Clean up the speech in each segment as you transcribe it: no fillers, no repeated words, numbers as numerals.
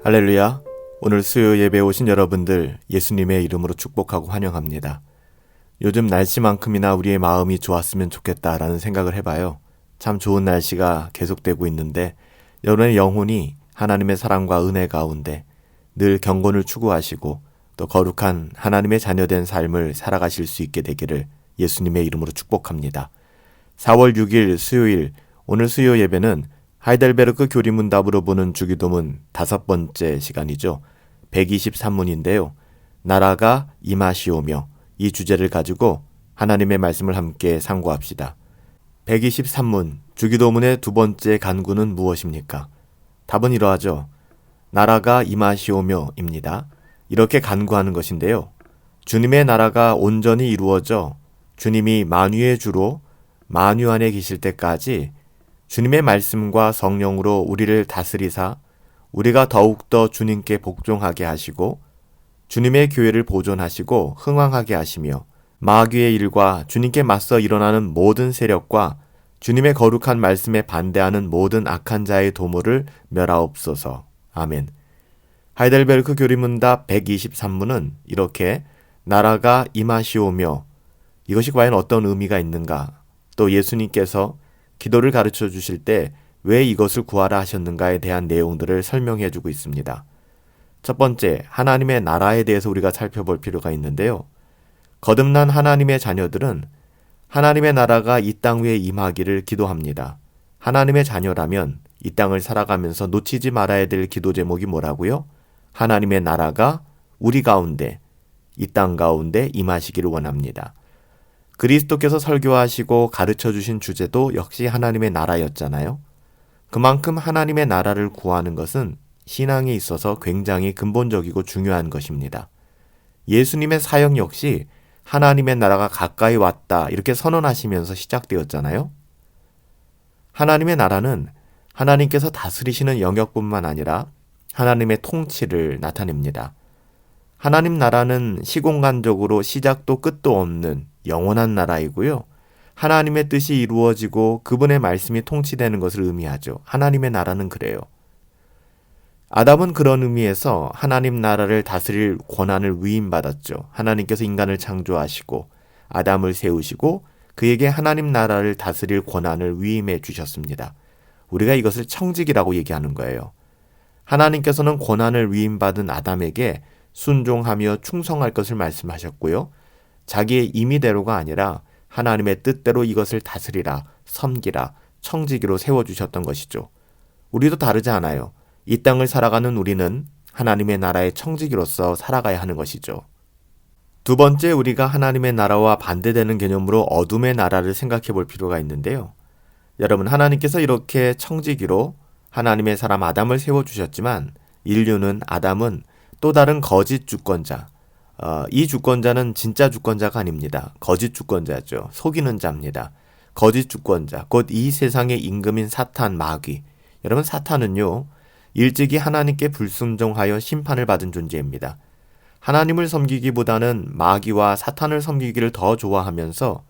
할렐루야. 오늘 수요 예배에 오신 여러분들 예수님의 이름으로 축복하고 환영합니다. 요즘 날씨만큼이나 우리의 마음이 좋았으면 좋겠다라는 생각을 해봐요. 참 좋은 날씨가 계속되고 있는데 여러분의 영혼이 하나님의 사랑과 은혜 가운데 늘 경건을 추구하시고 또 거룩한 하나님의 자녀된 삶을 살아가실 수 있게 되기를 예수님의 이름으로 축복합니다. 4월 6일 수요일 오늘 수요 예배는 하이델베르크 교리문답으로 보는 주기도문 5번째 시간이죠. 123문인데요. 나라가 임하시오며 이 주제를 가지고 하나님의 말씀을 함께 상고합시다. 123문 주기도문의 두 번째 간구는 무엇입니까? 답은 이러하죠. 나라가 임하시오며입니다. 이렇게 간구하는 것인데요. 주님의 나라가 온전히 이루어져 주님이 만유의 주로 만유 안에 계실 때까지 주님의 말씀과 성령으로 우리를 다스리사 우리가 더욱더 주님께 복종하게 하시고 주님의 교회를 보존하시고 흥왕하게 하시며 마귀의 일과 주님께 맞서 일어나는 모든 세력과 주님의 거룩한 말씀에 반대하는 모든 악한 자의 도모를 멸하옵소서. 아멘. 하이델베르크 교리문답 123문은 이렇게 나라가 임하시오며 이것이 과연 어떤 의미가 있는가? 또 예수님께서 기도를 가르쳐 주실 때 왜 이것을 구하라 하셨는가에 대한 내용들을 설명해 주고 있습니다. 첫 번째, 하나님의 나라에 대해서 우리가 살펴볼 필요가 있는데요. 거듭난 하나님의 자녀들은 하나님의 나라가 이 땅 위에 임하기를 기도합니다. 하나님의 자녀라면 이 땅을 살아가면서 놓치지 말아야 될 기도 제목이 뭐라고요? 하나님의 나라가 우리 가운데, 이 땅 가운데 임하시기를 원합니다. 그리스도께서 설교하시고 가르쳐 주신 주제도 역시 하나님의 나라였잖아요. 그만큼 하나님의 나라를 구하는 것은 신앙에 있어서 굉장히 근본적이고 중요한 것입니다. 예수님의 사역 역시 하나님의 나라가 가까이 왔다 이렇게 선언하시면서 시작되었잖아요. 하나님의 나라는 하나님께서 다스리시는 영역뿐만 아니라 하나님의 통치를 나타냅니다. 하나님 나라는 시공간적으로 시작도 끝도 없는 영원한 나라이고요. 하나님의 뜻이 이루어지고 그분의 말씀이 통치되는 것을 의미하죠. 하나님의 나라는 그래요. 아담은 그런 의미에서 하나님 나라를 다스릴 권한을 위임받았죠. 하나님께서 인간을 창조하시고 아담을 세우시고 그에게 하나님 나라를 다스릴 권한을 위임해 주셨습니다. 우리가 이것을 청직이라고 얘기하는 거예요. 하나님께서는 권한을 위임받은 아담에게 순종하며 충성할 것을 말씀하셨고요. 자기의 임의대로가 아니라 하나님의 뜻대로 이것을 다스리라, 섬기라, 청지기로 세워주셨던 것이죠. 우리도 다르지 않아요. 이 땅을 살아가는 우리는 하나님의 나라의 청지기로서 살아가야 하는 것이죠. 두 번째, 우리가 하나님의 나라와 반대되는 개념으로 어둠의 나라를 생각해 볼 필요가 있는데요. 여러분, 하나님께서 이렇게 청지기로 하나님의 사람 아담을 세워주셨지만 인류는 아담은 또 다른 거짓 주권자, 이 주권자는 진짜 주권자가 아닙니다. 거짓 주권자죠. 속이는 자입니다. 거짓 주권자, 곧 이 세상의 임금인 사탄, 마귀. 여러분, 사탄은요, 일찍이 하나님께 불순종하여 심판을 받은 존재입니다. 하나님을 섬기기보다는 마귀와 사탄을 섬기기를 더 좋아하면서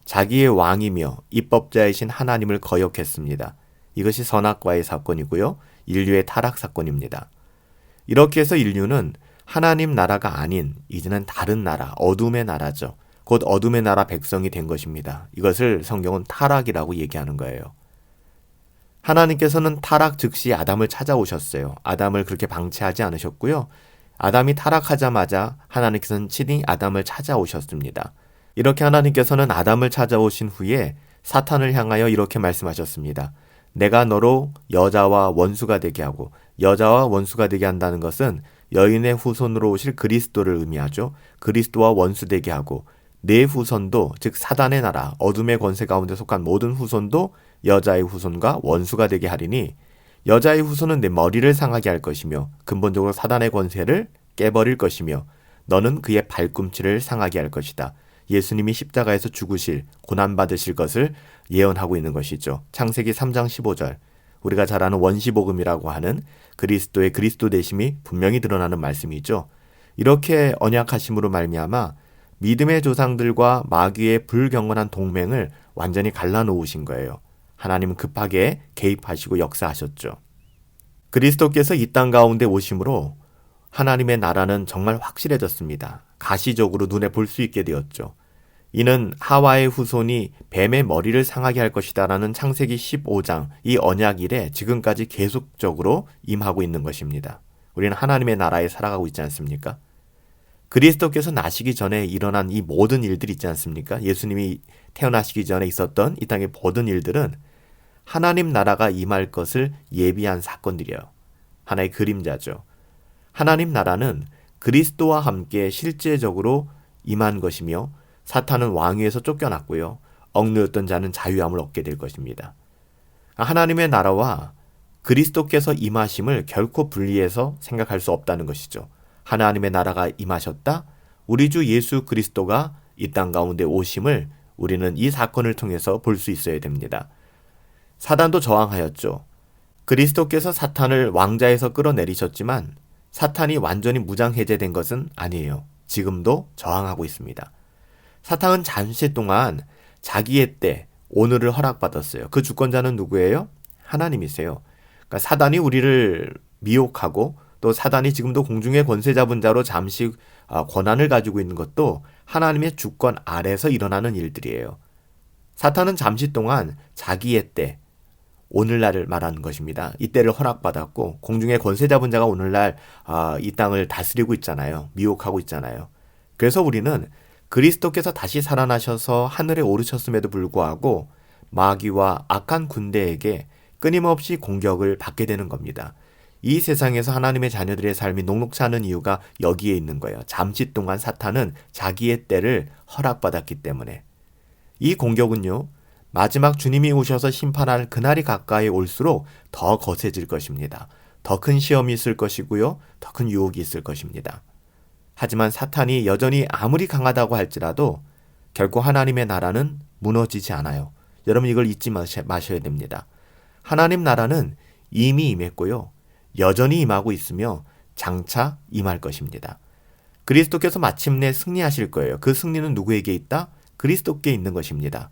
자기의 왕이며 입법자이신 하나님을 거역했습니다. 이것이 선악과의 사건이고요. 인류의 타락 사건입니다. 이렇게 해서 인류는 하나님 나라가 아닌 이제는 다른 나라, 어둠의 나라죠. 곧 어둠의 나라 백성이 된 것입니다. 이것을 성경은 타락이라고 얘기하는 거예요. 하나님께서는 타락 즉시 아담을 찾아오셨어요. 아담을 그렇게 방치하지 않으셨고요. 아담이 타락하자마자 하나님께서는 친히 아담을 찾아오셨습니다. 이렇게 하나님께서는 아담을 찾아오신 후에 사탄을 향하여 이렇게 말씀하셨습니다. 내가 너로 여자와 원수가 되게 하고, 여자와 원수가 되게 한다는 것은 여인의 후손으로 오실 그리스도를 의미하죠. 그리스도와 원수되게 하고 내 후손도, 즉 사단의 나라, 어둠의 권세 가운데 속한 모든 후손도 여자의 후손과 원수가 되게 하리니 여자의 후손은 내 머리를 상하게 할 것이며 근본적으로 사단의 권세를 깨버릴 것이며 너는 그의 발꿈치를 상하게 할 것이다. 예수님이 십자가에서 죽으실, 고난받으실 것을 예언하고 있는 것이죠. 창세기 3장 15절. 우리가 잘 아는 원시복음이라고 하는 그리스도의 그리스도 되심이 분명히 드러나는 말씀이죠. 이렇게 언약하심으로 말미암아 믿음의 조상들과 마귀의 불경건한 동맹을 완전히 갈라놓으신 거예요. 하나님은 급하게 개입하시고 역사하셨죠. 그리스도께서 이 땅 가운데 오심으로 하나님의 나라는 정말 확실해졌습니다. 가시적으로 눈에 볼 수 있게 되었죠. 이는 하와의 후손이 뱀의 머리를 상하게 할 것이다라는 창세기 15장 이 언약 이래 지금까지 계속적으로 임하고 있는 것입니다. 우리는 하나님의 나라에 살아가고 있지 않습니까? 그리스도께서 나시기 전에 일어난 이 모든 일들 있지 않습니까? 예수님이 태어나시기 전에 있었던 이 땅의 모든 일들은 하나님 나라가 임할 것을 예비한 사건들이에요. 하나의 그림자죠. 하나님 나라는 그리스도와 함께 실제적으로 임한 것이며 사탄은 왕위에서 쫓겨났고요. 억누였던 자는 자유함을 얻게 될 것입니다. 하나님의 나라와 그리스도께서 임하심을 결코 분리해서 생각할 수 없다는 것이죠. 하나님의 나라가 임하셨다. 우리 주 예수 그리스도가 이 땅 가운데 오심을 우리는 이 사건을 통해서 볼 수 있어야 됩니다. 사단도 저항하였죠. 그리스도께서 사탄을 왕자에서 끌어내리셨지만 사탄이 완전히 무장해제된 것은 아니에요. 지금도 저항하고 있습니다. 사탄은 잠시 동안 자기의 때, 오늘을 허락받았어요. 그 주권자는 누구예요? 하나님이세요. 그러니까 사단이 우리를 미혹하고 또 사단이 지금도 공중의 권세 잡은 자로 잠시 권한을 가지고 있는 것도 하나님의 주권 아래서 일어나는 일들이에요. 사탄은 잠시 동안 자기의 때, 오늘날을 말하는 것입니다. 이때를 허락받았고 공중의 권세 잡은 자가 오늘날 이 땅을 다스리고 있잖아요. 미혹하고 있잖아요. 그래서 우리는 그리스도께서 다시 살아나셔서 하늘에 오르셨음에도 불구하고 마귀와 악한 군대에게 끊임없이 공격을 받게 되는 겁니다. 이 세상에서 하나님의 자녀들의 삶이 녹록치 않은 이유가 여기에 있는 거예요. 잠시 동안 사탄은 자기의 때를 허락받았기 때문에. 이 공격은요, 마지막 주님이 오셔서 심판할 그날이 가까이 올수록 더 거세질 것입니다. 더 큰 시험이 있을 것이고요. 더 큰 유혹이 있을 것입니다. 하지만 사탄이 여전히 아무리 강하다고 할지라도 결코 하나님의 나라는 무너지지 않아요. 여러분 이걸 잊지 마셔야 됩니다. 하나님 나라는 이미 임했고요. 여전히 임하고 있으며 장차 임할 것입니다. 그리스도께서 마침내 승리하실 거예요. 그 승리는 누구에게 있다? 그리스도께 있는 것입니다.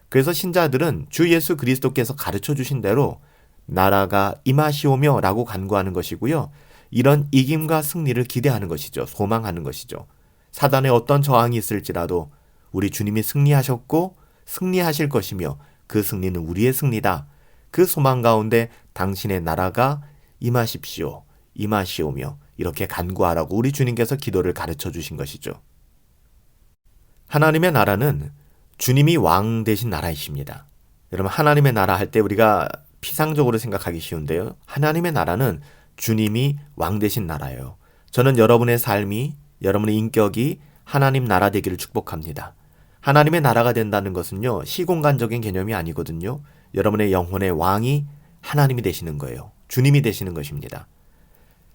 그래서 신자들은 주 예수 그리스도께서 가르쳐 주신 대로 나라가 임하시오며 라고 간구하는 것이고요. 이런 이김과 승리를 기대하는 것이죠. 소망하는 것이죠. 사단의 어떤 저항이 있을지라도 우리 주님이 승리하셨고 승리하실 것이며 그 승리는 우리의 승리다. 그 소망 가운데 당신의 나라가 임하십시오. 임하시오며 이렇게 간구하라고 우리 주님께서 기도를 가르쳐 주신 것이죠. 하나님의 나라는 주님이 왕 되신 나라이십니다. 여러분 하나님의 나라 할 때 우리가 피상적으로 생각하기 쉬운데요. 하나님의 나라는 주님이 왕 되신 나라예요. 저는 여러분의 삶이, 여러분의 인격이 하나님 나라 되기를 축복합니다. 하나님의 나라가 된다는 것은요. 시공간적인 개념이 아니거든요. 여러분의 영혼의 왕이 하나님이 되시는 거예요. 주님이 되시는 것입니다.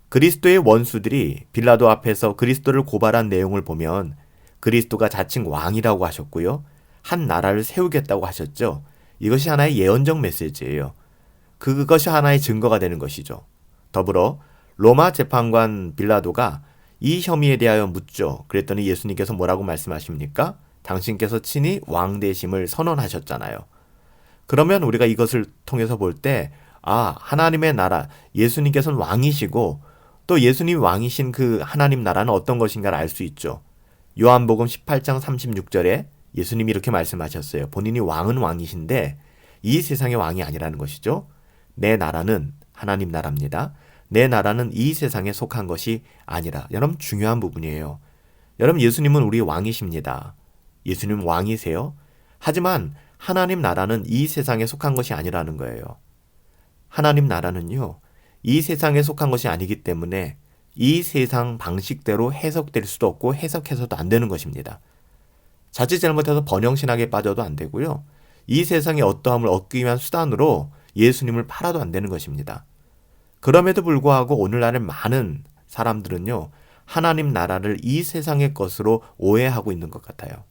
그리스도의 원수들이 빌라도 앞에서 그리스도를 고발한 내용을 보면 그리스도가 자칭 왕이라고 하셨고요. 한 나라를 세우겠다고 하셨죠. 이것이 하나의 예언적 메시지예요. 그것이 하나의 증거가 되는 것이죠. 더불어 로마 재판관 빌라도가 이 혐의에 대하여 묻죠. 그랬더니 예수님께서 뭐라고 말씀하십니까? 당신께서 친히 왕 되심을 선언하셨잖아요. 그러면 우리가 이것을 통해서 볼 때 하나님의 나라, 예수님께서는 왕이시고 또 예수님 왕이신 그 하나님 나라는 어떤 것인가를 알 수 있죠. 요한복음 18장 36절에 예수님이 이렇게 말씀하셨어요. 본인이 왕은 왕이신데 이 세상의 왕이 아니라는 것이죠. 내 나라는 하나님 나라입니다. 내 나라는 이 세상에 속한 것이 아니라. 여러분 중요한 부분이에요. 여러분 예수님은 우리 왕이십니다. 예수님 왕이세요. 하지만 하나님 나라는 이 세상에 속한 것이 아니라는 거예요. 하나님 나라는요. 이 세상에 속한 것이 아니기 때문에 이 세상 방식대로 해석될 수도 없고 해석해서도 안 되는 것입니다. 자칫 잘못해서 번영신학에 빠져도 안 되고요. 이 세상의 어떠함을 얻기 위한 수단으로 예수님을 팔아도 안 되는 것입니다. 그럼에도 불구하고 오늘날의 많은 사람들은요. 하나님 나라를 이 세상의 것으로 오해하고 있는 것 같아요.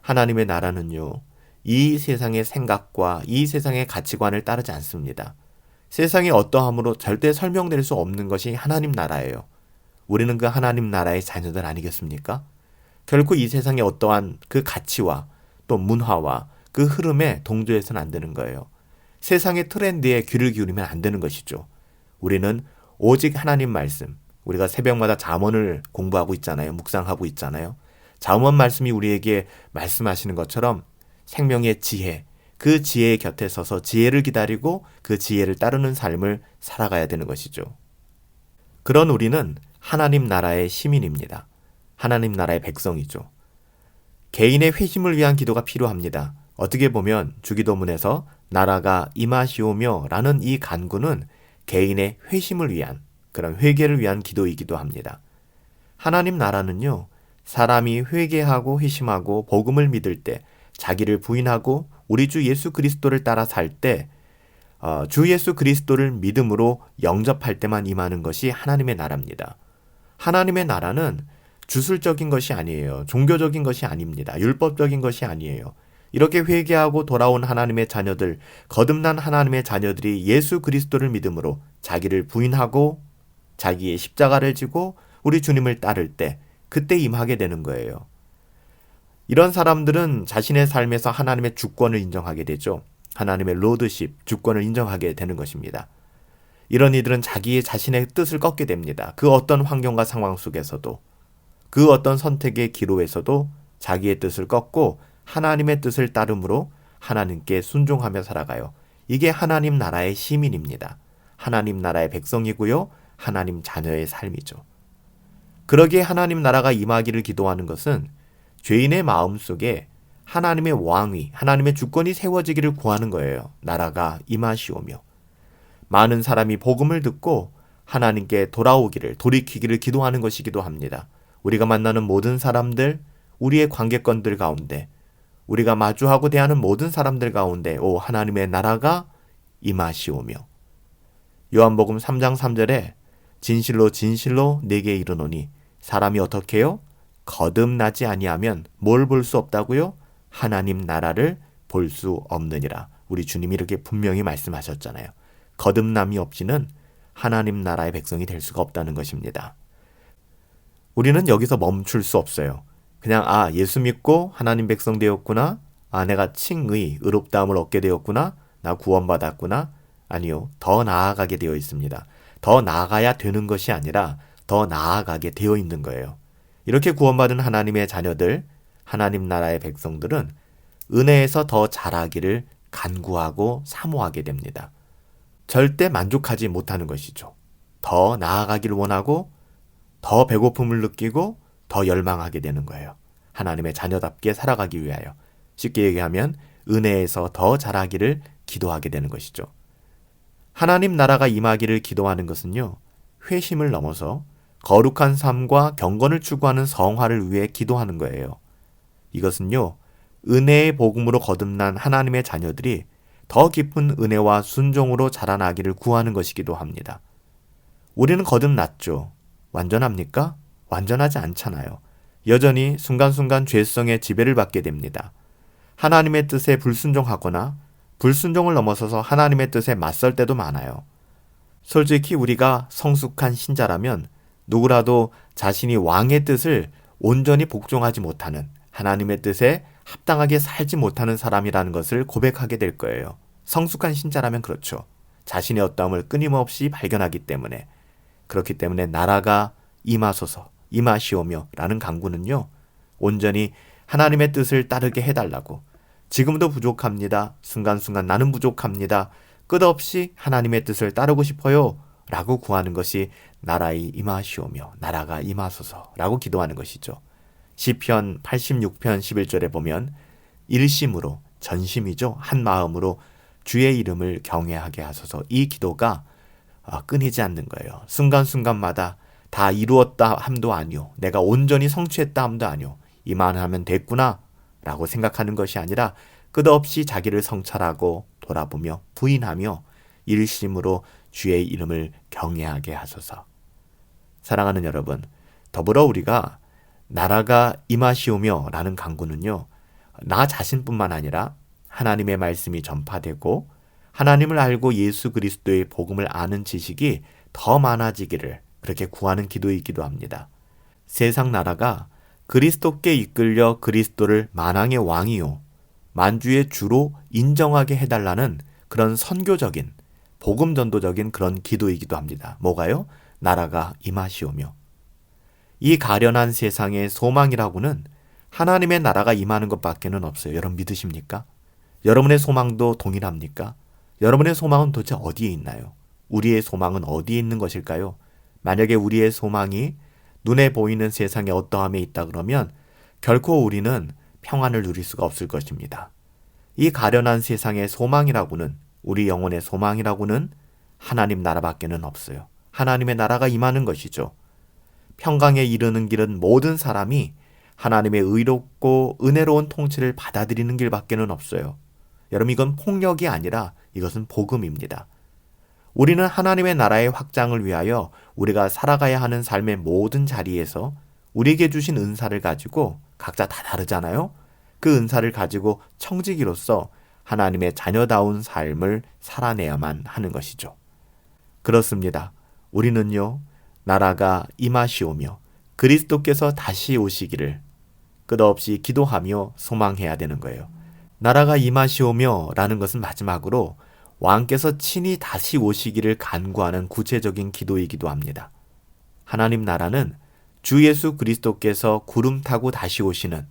하나님의 나라는요. 이 세상의 생각과 이 세상의 가치관을 따르지 않습니다. 세상의 어떠함으로 절대 설명될 수 없는 것이 하나님 나라예요. 우리는 그 하나님 나라의 자녀들 아니겠습니까? 결코 이 세상의 어떠한 그 가치와 또 문화와 그 흐름에 동조해서는 안 되는 거예요. 세상의 트렌드에 귀를 기울이면 안 되는 것이죠. 우리는 오직 하나님 말씀, 우리가 새벽마다 잠언을 공부하고 있잖아요. 묵상하고 있잖아요. 잠언 말씀이 우리에게 말씀하시는 것처럼 생명의 지혜, 그 지혜의 곁에 서서 지혜를 기다리고 그 지혜를 따르는 삶을 살아가야 되는 것이죠. 그런 우리는 하나님 나라의 시민입니다. 하나님 나라의 백성이죠. 개인의 회심을 위한 기도가 필요합니다. 어떻게 보면 주기도문에서 나라가 임하시오며 라는 이 간구는 개인의 회심을 위한, 그런 회개를 위한 기도이기도 합니다. 하나님 나라는요, 사람이 회개하고 회심하고 복음을 믿을 때, 자기를 부인하고 우리 주 예수 그리스도를 따라 살 때, 주 예수 그리스도를 믿음으로 영접할 때만 임하는 것이 하나님의 나라입니다. 하나님의 나라는 주술적인 것이 아니에요. 종교적인 것이 아닙니다. 율법적인 것이 아니에요. 이렇게 회개하고 돌아온 하나님의 자녀들, 거듭난 하나님의 자녀들이 예수 그리스도를 믿음으로 자기를 부인하고 자기의 십자가를 지고 우리 주님을 따를 때, 그때 임하게 되는 거예요. 이런 사람들은 자신의 삶에서 하나님의 주권을 인정하게 되죠. 하나님의 로드십, 주권을 인정하게 되는 것입니다. 이런 이들은 자신의 뜻을 꺾게 됩니다. 그 어떤 환경과 상황 속에서도, 그 어떤 선택의 기로에서도 자기의 뜻을 꺾고 하나님의 뜻을 따름으로 하나님께 순종하며 살아가요. 이게 하나님 나라의 시민입니다. 하나님 나라의 백성이고요. 하나님 자녀의 삶이죠. 그러기에 하나님 나라가 임하기를 기도하는 것은 죄인의 마음속에 하나님의 왕위, 하나님의 주권이 세워지기를 구하는 거예요. 나라가 임하시오며. 많은 사람이 복음을 듣고 하나님께 돌이키기를 기도하는 것이기도 합니다. 우리가 만나는 모든 사람들, 우리의 관계건들 가운데, 우리가 마주하고 대하는 모든 사람들 가운데 오 하나님의 나라가 임하시오며. 요한복음 3장 3절에 진실로 진실로 내게 이르노니 사람이 어떻게 해요? 거듭나지 아니하면 뭘 볼 수 없다고요? 하나님 나라를 볼 수 없느니라. 우리 주님이 이렇게 분명히 말씀하셨잖아요. 거듭남이 없이는 하나님 나라의 백성이 될 수가 없다는 것입니다. 우리는 여기서 멈출 수 없어요. 그냥 예수 믿고 하나님 백성 되었구나. 내가 칭의, 의롭다함을 얻게 되었구나. 나 구원받았구나. 아니요. 더 나아가게 되어 있습니다. 더 나아가야 되는 것이 아니라 더 나아가게 되어 있는 거예요. 이렇게 구원받은 하나님의 자녀들, 하나님 나라의 백성들은 은혜에서 더 자라기를 간구하고 사모하게 됩니다. 절대 만족하지 못하는 것이죠. 더 나아가기를 원하고 더 배고픔을 느끼고 더 열망하게 되는 거예요. 하나님의 자녀답게 살아가기 위하여. 쉽게 얘기하면 은혜에서 더 자라기를 기도하게 되는 것이죠. 하나님 나라가 임하기를 기도하는 것은요, 회심을 넘어서 거룩한 삶과 경건을 추구하는 성화를 위해 기도하는 거예요. 이것은요, 은혜의 복음으로 거듭난 하나님의 자녀들이 더 깊은 은혜와 순종으로 자라나기를 구하는 것이기도 합니다. 우리는 거듭났죠. 완전합니까? 완전하지 않잖아요. 여전히 순간순간 죄성의 지배를 받게 됩니다. 하나님의 뜻에 불순종하거나 불순종을 넘어서서 하나님의 뜻에 맞설 때도 많아요. 솔직히 우리가 성숙한 신자라면 누구라도 자신이 왕의 뜻을 온전히 복종하지 못하는, 하나님의 뜻에 합당하게 살지 못하는 사람이라는 것을 고백하게 될 거예요. 성숙한 신자라면 그렇죠. 자신의 어떠함을 끊임없이 발견하기 때문에. 그렇기 때문에 나라가 임하소서, 임하시오며 라는 간구는요, 온전히 하나님의 뜻을 따르게 해달라고. 지금도 부족합니다. 순간순간 나는 부족합니다. 끝없이 하나님의 뜻을 따르고 싶어요 라고 구하는 것이 나라의 임하시오며 나라가 임하소서 라고 기도하는 것이죠. 시편 86편 11절에 보면 일심으로, 전심이죠. 한 마음으로 주의 이름을 경외하게 하소서. 이 기도가 끊이지 않는 거예요. 순간순간마다 다 이루었다 함도 아니요, 내가 온전히 성취했다 함도 아니요, 이만하면 됐구나 라고 생각하는 것이 아니라 끝없이 자기를 성찰하고 돌아보며 부인하며 일심으로 주의 이름을 경외하게 하소서. 사랑하는 여러분, 더불어 우리가 나라가 임하시오며 라는 간구는요, 나 자신뿐만 아니라 하나님의 말씀이 전파되고 하나님을 알고 예수 그리스도의 복음을 아는 지식이 더 많아지기를 그렇게 구하는 기도이기도 합니다. 세상 나라가 그리스도께 이끌려 그리스도를 만왕의 왕이요 만주의 주로 인정하게 해달라는 그런 선교적인, 복음 전도적인 그런 기도이기도 합니다. 뭐가요? 나라가 임하시오며. 이 가련한 세상의 소망이라고는 하나님의 나라가 임하는 것밖에는 없어요. 여러분 믿으십니까? 여러분의 소망도 동일합니까? 여러분의 소망은 도대체 어디에 있나요? 우리의 소망은 어디에 있는 것일까요? 만약에 우리의 소망이 눈에 보이는 세상에 어떠함에 있다 그러면 결코 우리는 평안을 누릴 수가 없을 것입니다. 이 가련한 세상의 소망이라고는, 우리 영혼의 소망이라고는 하나님 나라밖에는 없어요. 하나님의 나라가 임하는 것이죠. 평강에 이르는 길은 모든 사람이 하나님의 의롭고 은혜로운 통치를 받아들이는 길밖에는 없어요. 여러분, 이건 폭력이 아니라 이것은 복음입니다. 우리는 하나님의 나라의 확장을 위하여 우리가 살아가야 하는 삶의 모든 자리에서 우리에게 주신 은사를 가지고, 각자 다 다르잖아요. 그 은사를 가지고 청지기로서 하나님의 자녀다운 삶을 살아내야만 하는 것이죠. 그렇습니다. 우리는요, 나라가 임하시오며 그리스도께서 다시 오시기를 끝없이 기도하며 소망해야 되는 거예요. 나라가 임하시오며 라는 것은 마지막으로 왕께서 친히 다시 오시기를 간구하는 구체적인 기도이기도 합니다. 하나님 나라는 주 예수 그리스도께서 구름 타고 다시 오시는,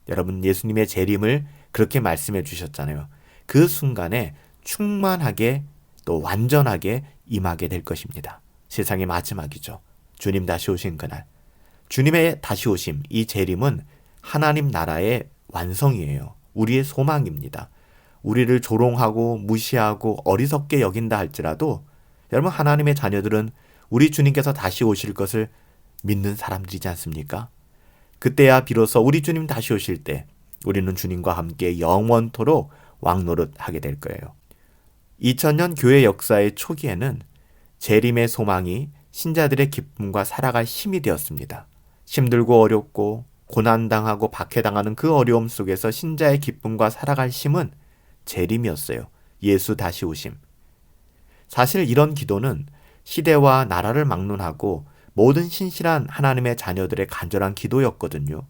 여러분 예수님의 재림을 그렇게 말씀해 주셨잖아요. 그 순간에 충만하게 또 완전하게 임하게 될 것입니다. 세상의 마지막이죠. 주님 다시 오신 그날. 주님의 다시 오심, 이 재림은 하나님 나라의 완성이에요. 우리의 소망입니다. 우리를 조롱하고 무시하고 어리석게 여긴다 할지라도 여러분, 하나님의 자녀들은 우리 주님께서 다시 오실 것을 믿는 사람들이지 않습니까? 그때야 비로소 우리 주님 다시 오실 때 우리는 주님과 함께 영원토록 왕노릇하게 될 거예요. 2000년 교회 역사의 초기에는 재림의 소망이 신자들의 기쁨과 살아갈 힘이 되었습니다. 힘들고 어렵고 고난당하고 박해당하는 그 어려움 속에서 신자의 기쁨과 살아갈 힘은 재림이었어요. 예수 다시 오심. 사실 이런 기도는 시대와 나라를 막론하고 모든 신실한 하나님의 자녀들의 간절한 기도였거든요.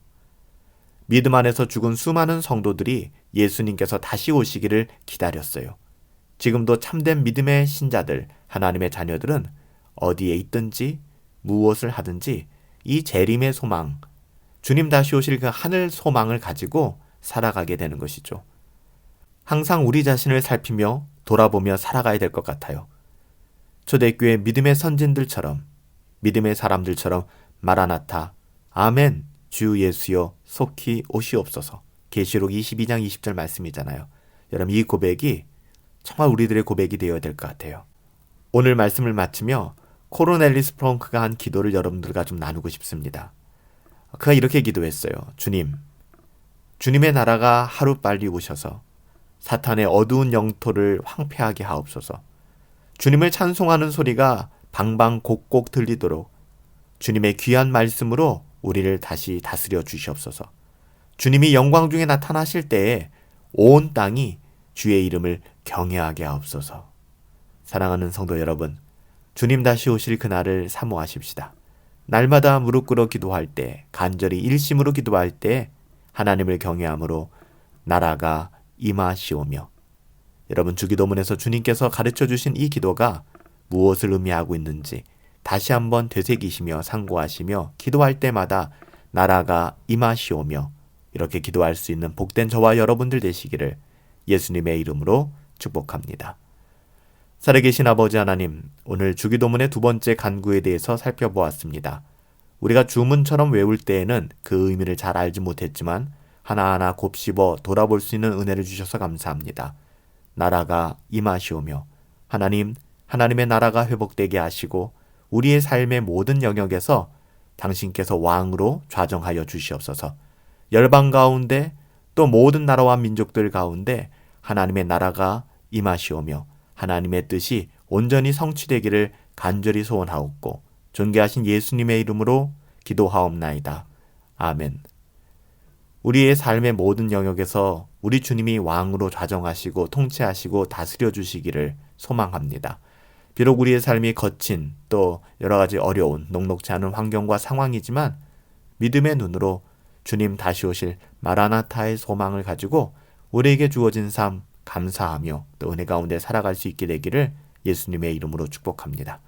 믿음 안에서 죽은 수많은 성도들이 예수님께서 다시 오시기를 기다렸어요. 지금도 참된 믿음의 신자들, 하나님의 자녀들은 어디에 있든지 무엇을 하든지 이 재림의 소망, 주님 다시 오실 그 하늘 소망을 가지고 살아가게 되는 것이죠. 항상 우리 자신을 살피며 돌아보며 살아가야 될 것 같아요. 초대교회 믿음의 선진들처럼, 믿음의 사람들처럼 마라나타, 아멘, 주 예수여 속히 오시옵소서. 계시록 22장 20절 말씀이잖아요. 여러분, 이 고백이 정말 우리들의 고백이 되어야 될 것 같아요. 오늘 말씀을 마치며 코르넬리우스 프렁크가 한 기도를 여러분들과 좀 나누고 싶습니다. 그가 이렇게 기도했어요. 주님의 나라가 하루빨리 오셔서 사탄의 어두운 영토를 황폐하게 하옵소서. 주님을 찬송하는 소리가 방방곡곡 들리도록 주님의 귀한 말씀으로 우리를 다시 다스려 주시옵소서. 주님이 영광 중에 나타나실 때에 온 땅이 주의 이름을 경외하게 하옵소서. 사랑하는 성도 여러분, 주님 다시 오실 그날을 사모하십시다. 날마다 무릎 꿇어 기도할 때, 간절히 일심으로 기도할 때 하나님을 경외함으로 나라가 임하시오며, 여러분 주기도문에서 주님께서 가르쳐 주신 이 기도가 무엇을 의미하고 있는지 다시 한번 되새기시며 상고하시며 기도할 때마다 나라가 임하시오며 이렇게 기도할 수 있는 복된 저와 여러분들 되시기를 예수님의 이름으로 축복합니다. 살아계신 아버지 하나님, 오늘 주기도문의 두 번째 간구에 대해서 살펴보았습니다. 우리가 주문처럼 외울 때에는 그 의미를 잘 알지 못했지만 하나하나 곱씹어 돌아볼 수 있는 은혜를 주셔서 감사합니다. 나라가 임하시오며, 하나님의 나라가 회복되게 하시고 우리의 삶의 모든 영역에서 당신께서 왕으로 좌정하여 주시옵소서. 열방 가운데 또 모든 나라와 민족들 가운데 하나님의 나라가 임하시오며 하나님의 뜻이 온전히 성취되기를 간절히 소원하옵고 존귀하신 예수님의 이름으로 기도하옵나이다. 아멘. 우리의 삶의 모든 영역에서 우리 주님이 왕으로 좌정하시고 통치하시고 다스려 주시기를 소망합니다. 비록 우리의 삶이 거친 또 여러 가지 어려운 녹록지 않은 환경과 상황이지만 믿음의 눈으로 주님 다시 오실 마라나타의 소망을 가지고 우리에게 주어진 삶 감사하며 또 은혜 가운데 살아갈 수 있게 되기를 예수님의 이름으로 축복합니다.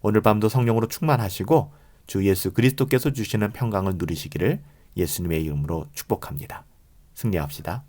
오늘 밤도 성령으로 충만하시고 주 예수 그리스도께서 주시는 평강을 누리시기를 예수님의 이름으로 축복합니다. 승리합시다.